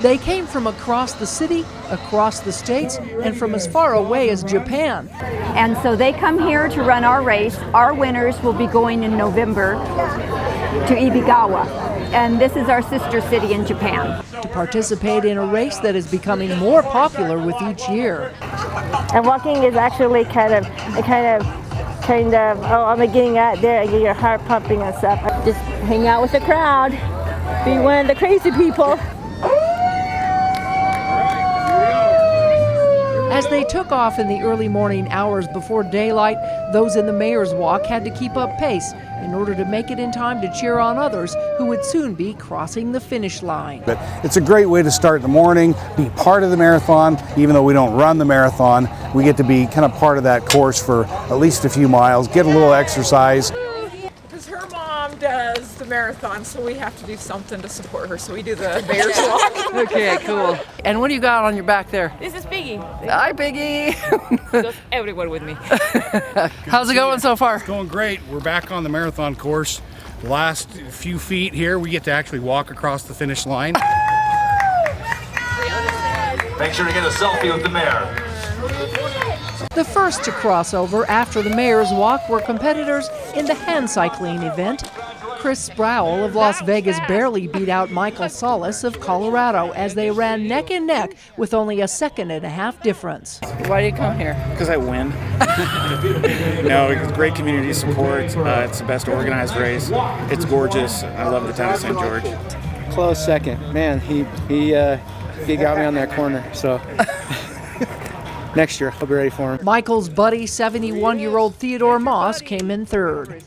They came from across the city, across the states, and from as far away as Japan. And so they come here to run our race. Our winners will be going in November to Ibigawa, and this is our sister city in Japan. To participate in a race that is becoming more popular with each year. And walking is actually kind of, oh, I'm getting out there, I get your heart pumping and stuff. Just hang out with the crowd, be one of the crazy people. As they took off in the early morning hours before daylight, those in the Mayor's Walk had to keep up pace in order to make it in time to cheer on others who would soon be crossing the finish line. But it's a great way to start the morning, be part of the marathon. Even though we don't run the marathon, we get to be kind of part of that course for at least a few miles, get a little exercise. Because her mom does the marathon, so we have to do something to support her, so we do the Mayor's Walk. Okay, cool. And what do you got on your back there? This is Piggy. Hi, Piggy. Goes everywhere with me. How's it going so far? It's going great. We're back on the marathon course. The last few feet here, we get to actually walk across the finish line. Make sure to get a selfie with the mayor. The first to cross over after the Mayor's Walk were competitors in the hand cycling event. Chris Sproul of Las Vegas barely beat out Michael Solis of Colorado as they ran neck and neck with only a 1.5 seconds difference. Why do you come here? Because I win. No, it's great community support. It's the best organized race. It's gorgeous. I love the town of St. George. Close second. Man, he got me on that corner, so next year I'll be ready for him. Michael's buddy, 71-year-old Theodore Moss, came in third.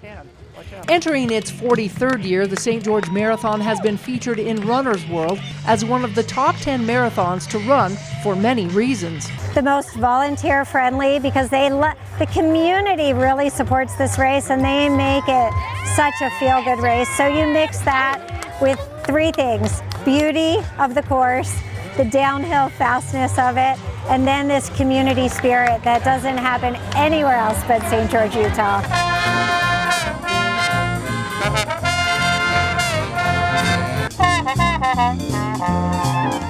Entering its 43rd year, the St. George Marathon has been featured in Runner's World as one of the top 10 marathons to run for many reasons. The most volunteer friendly because the community really supports this race and they make it such a feel-good race. So you mix that with 3 things: beauty of the course, the downhill fastness of it, and then this community spirit that doesn't happen anywhere else but St. George, Utah.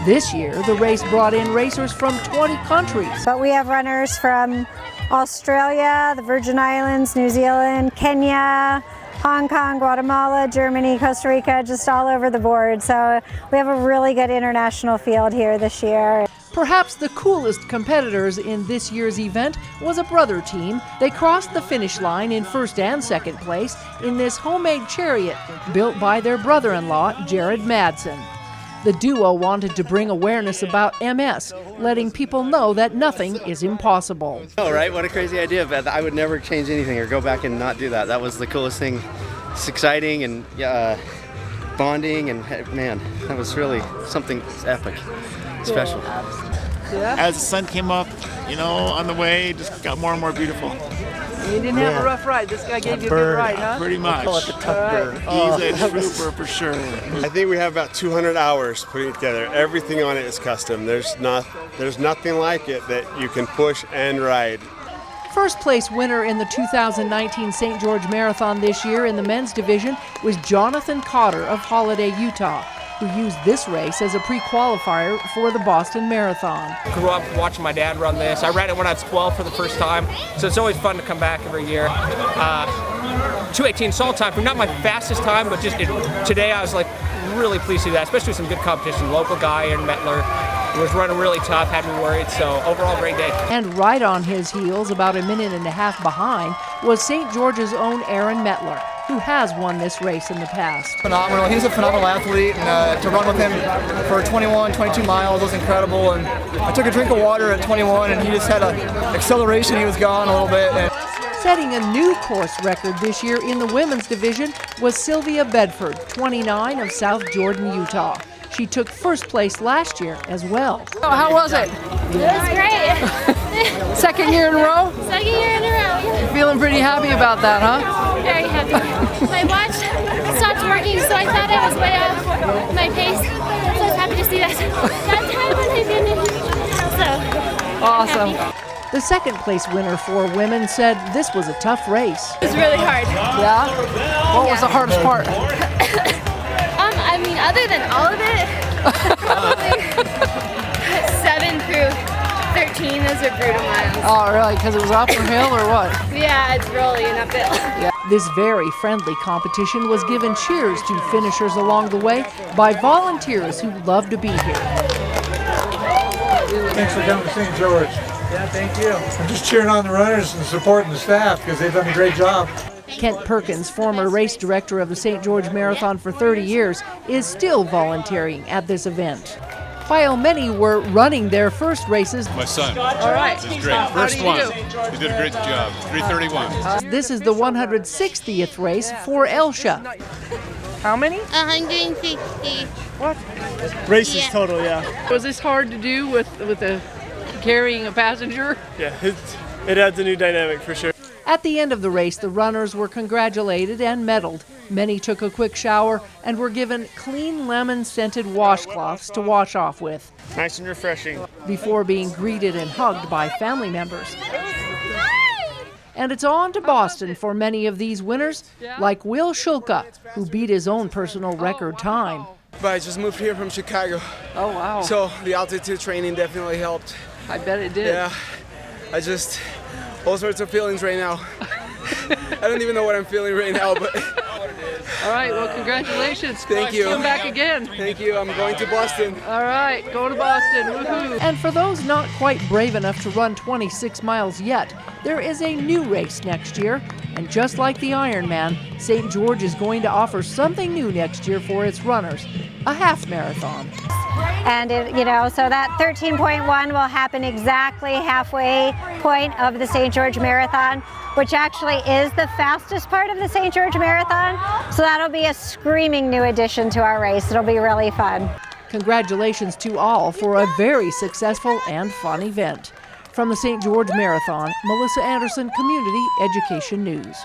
This year, the race brought in racers from 20 countries. But we have runners from Australia, the Virgin Islands, New Zealand, Kenya, Hong Kong, Guatemala, Germany, Costa Rica, just all over the board. So we have a really good international field here this year. Perhaps the coolest competitors in this year's event was a brother team. They crossed the finish line in first and second place in this homemade chariot built by their brother-in-law, Jared Madsen. The duo wanted to bring awareness about MS, letting people know that nothing is impossible. Oh, right? What a crazy idea, Beth. I would never change anything or go back and not do that. That was the coolest thing. It's exciting and bonding, and man, that was really something epic, special. Yeah. As the sun came up, on the way, it just got more and more beautiful. You didn't have a rough ride. This guy gave you a good ride, huh? Pretty much. Call it the tough bird. He's a trooper for sure. I think we have about 200 hours putting it together. Everything on it is custom. There's nothing like it that you can push and ride. First place winner in the 2019 St. George Marathon this year in the men's division was Jonathan Cotter of Holiday, Utah, who used this race as a pre-qualifier for the Boston Marathon. Grew up watching my dad run this. I ran it when I was 12 for the first time, so it's always fun to come back every year. 2:18 solid time, not my fastest time, but just today I was really pleased to do that, especially with some good competition. Local guy, Aaron Mettler, was running really tough, had me worried, so overall great day. And right on his heels, about 1.5 minutes behind, was St. George's own Aaron Mettler, who has won this race in the past. Phenomenal. He's a phenomenal athlete, and to run with him for 21, 22 miles was incredible. And I took a drink of water at 21, and he just had an acceleration. He was gone a little bit. And setting a new course record this year in the women's division was Sylvia Bedford, 29, of South Jordan, Utah. She took first place last year as well. Oh, how was it? It was great. Second year in a row? Second year in a row. You're feeling pretty happy about that, huh? Very happy. My watch stopped working, so I thought I was way off my pace. So I was happy to see that time when I finished. So Awesome. The second place winner for women said this was a tough race. it was really hard. Yeah? What was the hardest part? I mean, other than all of it, probably 13 is a brutal miles. Oh, really? Because it was uphill or what? Yeah, it's really an uphill. Yeah. This very friendly competition was given cheers to finishers along the way by volunteers who love to be here. Thanks for coming to St. George. Yeah, thank you. I'm just cheering on the runners and supporting the staff because they've done a great job. Kent Perkins, former race director of the St. George Marathon for 30 years, is still volunteering at this event. While many were running their first races. My son. All right. This is great. First one. He did a great job. 3:31. This is the 160th race for Elsha. How many? 160. What? Races Yeah. total, yeah. Was this hard to do with carrying a passenger? Yeah, it adds a new dynamic for sure. At the end of the race, the runners were congratulated and medaled. Many took a quick shower and were given clean lemon-scented washcloths to wash off with. Nice and refreshing. Before being greeted and hugged by family members. And it's on to Boston for many of these winners, like Will Shulka, who beat his own personal record time. But I just moved here from Chicago. Oh, wow. So the altitude training definitely helped. I bet it did. Yeah, all sorts of feelings right now. I don't even know what I'm feeling right now, but. All right, well, congratulations. Thank you. Come back again. Thank you. I'm going to Boston. All right, go to Boston. Woohoo. And for those not quite brave enough to run 26 miles yet, there is a new race next year. And just like the Ironman, St. George is going to offer something new next year for its runners, a half marathon. And so that 13.1 will happen exactly halfway point of the St. George Marathon, which actually is the fastest part of the St. George Marathon. So that'll be a screaming new addition to our race. It'll be really fun. Congratulations to all for a very successful and fun event. From the St. George Marathon, Melissa Anderson, Community Education News.